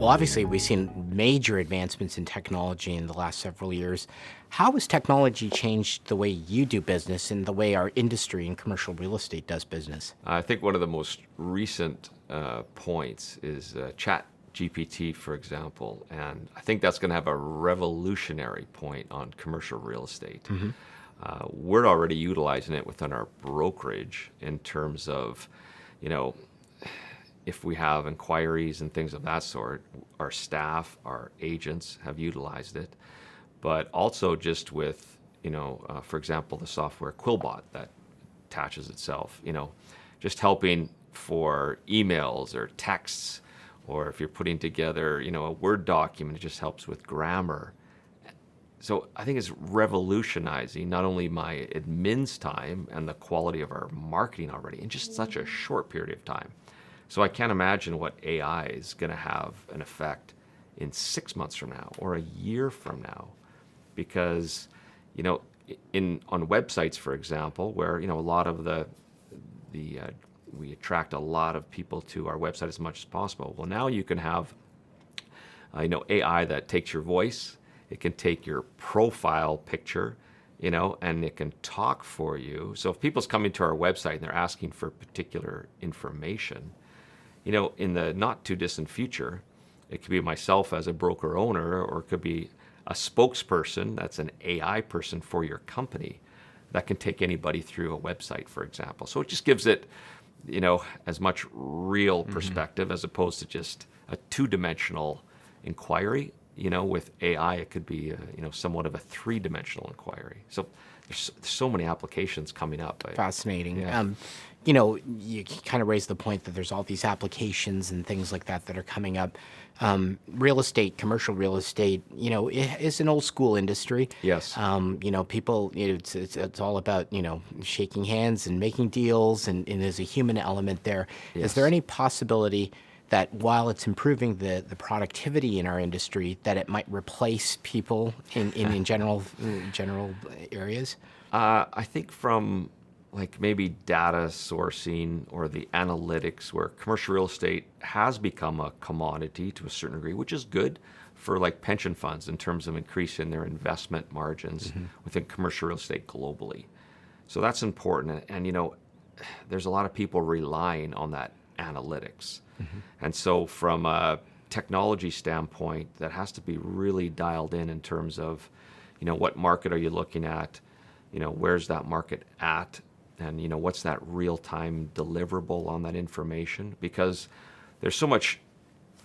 Well, obviously, we've seen major advancements in technology in the last several years. How has technology changed the way you do business and the way our industry and commercial real estate does business? I think one of the most recent points is Chat GPT, for example, and I think that's going to have a revolutionary point on commercial real estate. We're already utilizing it within our brokerage in terms of, you know, if we have inquiries and things of that sort, our staff, our agents have utilized it, but also just with, for example, the software Quillbot that attaches itself, just helping for emails or texts, or if you're putting together, a Word document, it just helps with grammar. So I think it's revolutionizing not only my admin's time and the quality of our marketing already in just such a short period of time. So I can't imagine what AI is going to have an effect in 6 months from now or a year from now, because on websites, for example, where a lot of we attract a lot of people to our website as much as possible. Well, now you can have AI that takes your voice, it can take your profile picture, and it can talk for you. So if people's coming to our website and they're asking for particular information, in the not too distant future, it could be myself as a broker owner, or it could be a spokesperson that's an AI person for your company that can take anybody through a website, for example. So it just gives it, as much real perspective as opposed to just a two-dimensional inquiry. With AI, it could be, somewhat of a three-dimensional inquiry. So there's so many applications coming up. Fascinating. Yeah. You kind of raised the point that there's all these applications and things like that are coming up. Real estate, commercial real estate, is an old school industry. Yes. People, it's all about, shaking hands and making deals, and there's a human element there. Yes. Is there any possibility that while it's improving the productivity in our industry, that it might replace people in general areas? I think from maybe data sourcing or the analytics, where commercial real estate has become a commodity to a certain degree, which is good for pension funds in terms of increasing their investment margins within commercial real estate globally. So that's important. And there's a lot of people relying on that analytics. And so from a technology standpoint, that has to be really dialed in terms of, what market are you looking at? Where's that market at? And, what's that real-time deliverable on that information? Because there's so much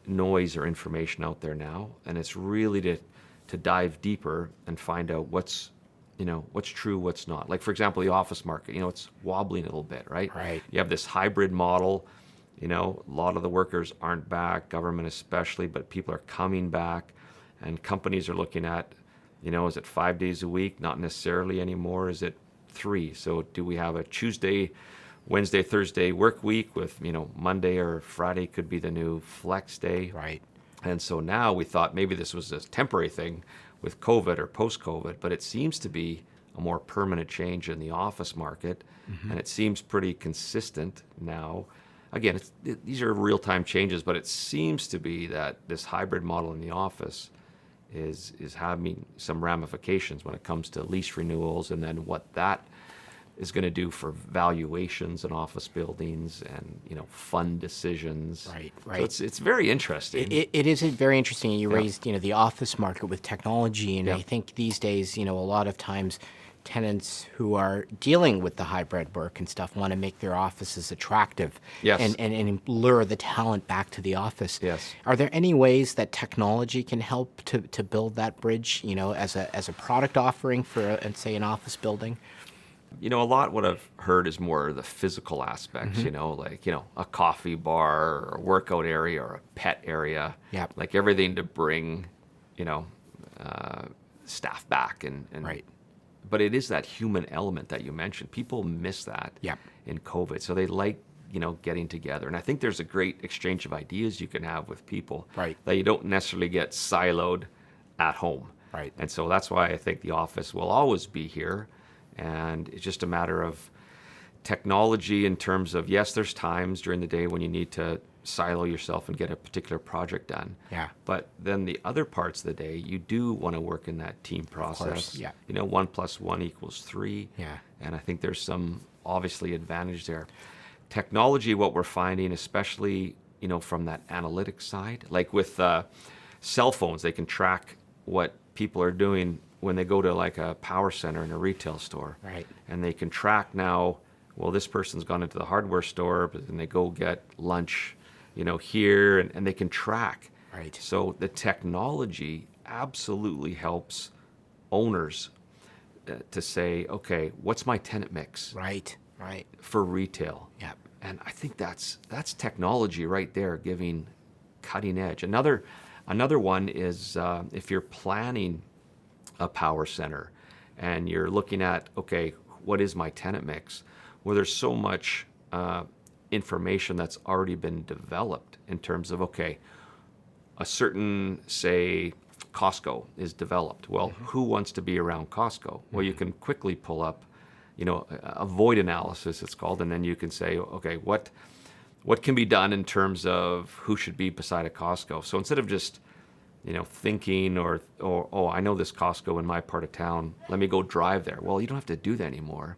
noise or information out there now, and it's really to dive deeper and find out what's true, what's not. Like, for example, the office market, it's wobbling a little bit, right? Right. You have this hybrid model. A lot of the workers aren't back, government especially, but people are coming back, and companies are looking at, is it 5 days a week? Not necessarily anymore. Is it 3? So do we have a Tuesday, Wednesday, Thursday work week with, Monday or Friday could be the new flex day? Right. And so now we thought maybe this was a temporary thing with COVID or post-COVID, but it seems to be a more permanent change in the office market, and it seems pretty consistent now. Again, these are real-time changes, but it seems to be that this hybrid model in the office is having some ramifications when it comes to lease renewals, and then what that is going to do for valuations in office buildings and fund decisions. Right. So it's very interesting. It is very interesting. You raised the office market with technology, and Yeah. I think these days a lot of times tenants who are dealing with the hybrid work and stuff want to make their offices attractive. Yes. and lure the talent back to the office. Yes. Are there any ways that technology can help to build that bridge, as a product offering for, say, an office building? A lot what I've heard is more the physical aspects, a coffee bar or a workout area or a pet area. Yep. Like everything to bring, staff back and Right. But it is that human element that you mentioned. People miss that Yep. in COVID. So they like, getting together. And I think there's a great exchange of ideas you can have with people Right. that you don't necessarily get siloed at home. Right. And so that's why I think the office will always be here. And it's just a matter of technology in terms of, yes, there's times during the day when you need to, silo yourself and get a particular project done. Yeah. But then the other parts of the day, you do want to work in that team process. yeah. 1+1 = 3. Yeah. And I think there's some obviously advantage there. Technology, what we're finding, especially, from that analytics side, like with cell phones, they can track what people are doing when they go to like a power center in a retail store. Right. And they can track now, well, this person's gone into the hardware store, but then they go get lunch, here, and they can track. Right. So the technology absolutely helps owners to say, okay, what's my tenant mix Right. Right. for retail? Yeah. And I think that's technology right there, giving cutting edge. Another one is if you're planning a power center and you're looking at, okay, what is my tenant mix? Well, there's so much information that's already been developed in terms of, okay, a certain, say, Costco is developed. Well, who wants to be around Costco? Well, you can quickly pull up, a void analysis, it's called, and then you can say, okay, what can be done in terms of who should be beside a Costco? So instead of just, thinking or oh, I know this Costco in my part of town, let me go drive there. Well, you don't have to do that anymore.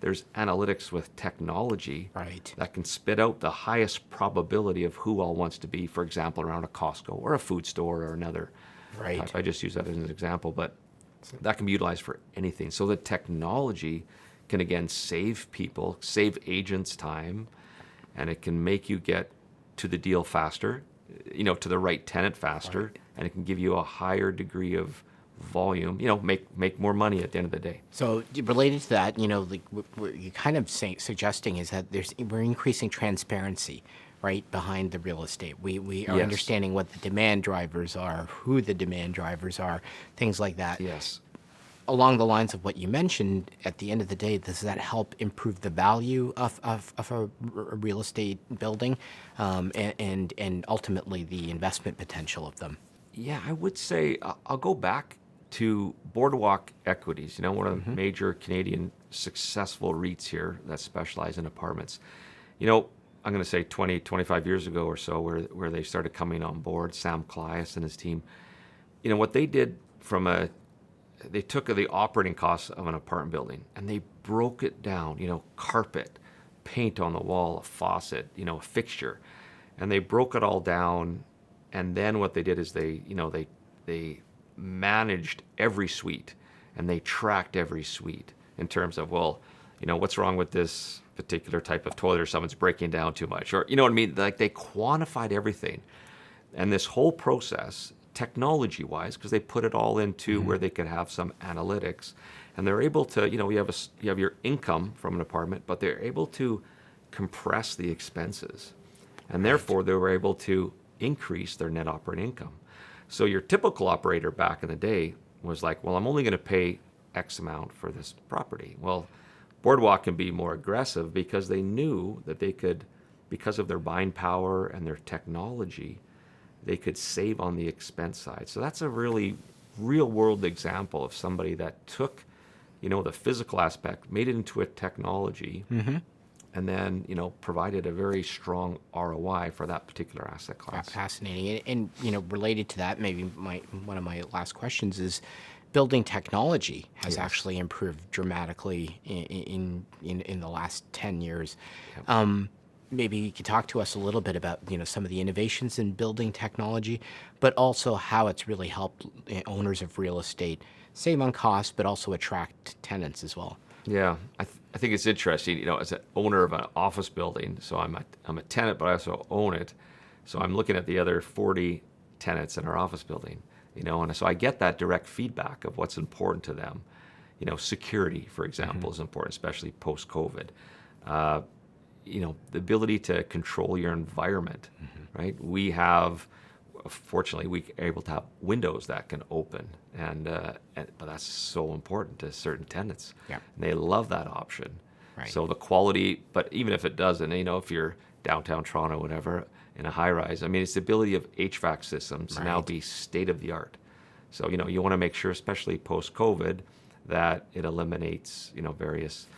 There's analytics with technology Right. that can spit out the highest probability of who all wants to be, for example, around a Costco or a food store or another Right. type. I just use that as an example, but that can be utilized for anything. So the technology can, again, save people, save agents time, and it can make you get to the deal faster, to the right tenant faster, Right. and it can give you a higher degree of volume, make more money at the end of the day. So related to that, like what you're kind of suggesting is that we're increasing transparency, right, behind the real estate. We are Yes. understanding what the demand drivers are, who the demand drivers are, things like that. Yes. Along the lines of what you mentioned, at the end of the day, does that help improve the value of a real estate building, and ultimately the investment potential of them? Yeah, I would say I'll go back to Boardwalk Equities, one of the major Canadian successful REITs here that specialize in apartments. I'm going to say 20, 25 years ago or so, where they started coming on board, Sam Clias and his team. What they did they took the operating costs of an apartment building and they broke it down, carpet, paint on the wall, a faucet, a fixture, and they broke it all down. And then what they did is they managed every suite and they tracked every suite in terms of, well, what's wrong with this particular type of toilet, or someone's breaking down too much, or, what I mean? Like, they quantified everything. And this whole process, technology-wise, because they put it all into where they could have some analytics, and they're able to, you have your income from an apartment, but they're able to compress the expenses. And therefore, they were able to increase their net operating income. So your typical operator back in the day was like, well, I'm only going to pay X amount for this property. Well, Boardwalk can be more aggressive because they knew that they could, because of their buying power and their technology, they could save on the expense side. So that's a really real world example of somebody that took, the physical aspect, made it into a technology, and then, provided a very strong ROI for that particular asset class. Fascinating. And related to that, maybe one of my last questions is, building technology has actually improved dramatically in the last 10 years. Yep. Maybe you could talk to us a little bit about some of the innovations in building technology, but also how it's really helped owners of real estate save on costs, but also attract tenants as well. Yeah, I think it's interesting. As an owner of an office building, so I'm a tenant, but I also own it. So I'm looking at the other 40 tenants in our office building. And so I get that direct feedback of what's important to them. Security, for example, is important, especially post-COVID. The ability to control your environment, right? Fortunately, we are able to have windows that can open, but that's so important to certain tenants. Yeah. And they love that option. Right. So the quality, but even if it doesn't, if you're downtown Toronto, whatever, in a high rise, it's the ability of HVAC systems to now be state of the art. So, you want to make sure, especially post-COVID, that it eliminates, various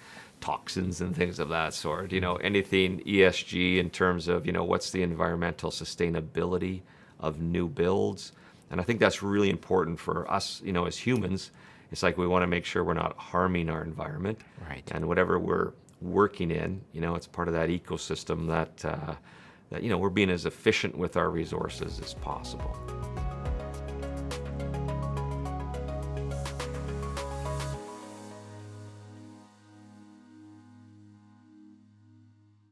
toxins and things of that sort. Anything ESG in terms of, what's the environmental sustainability of new builds. And I think that's really important for us, as humans. It's like we want to make sure we're not harming our environment. Right. And whatever we're working in, it's part of that ecosystem that we're being as efficient with our resources as possible.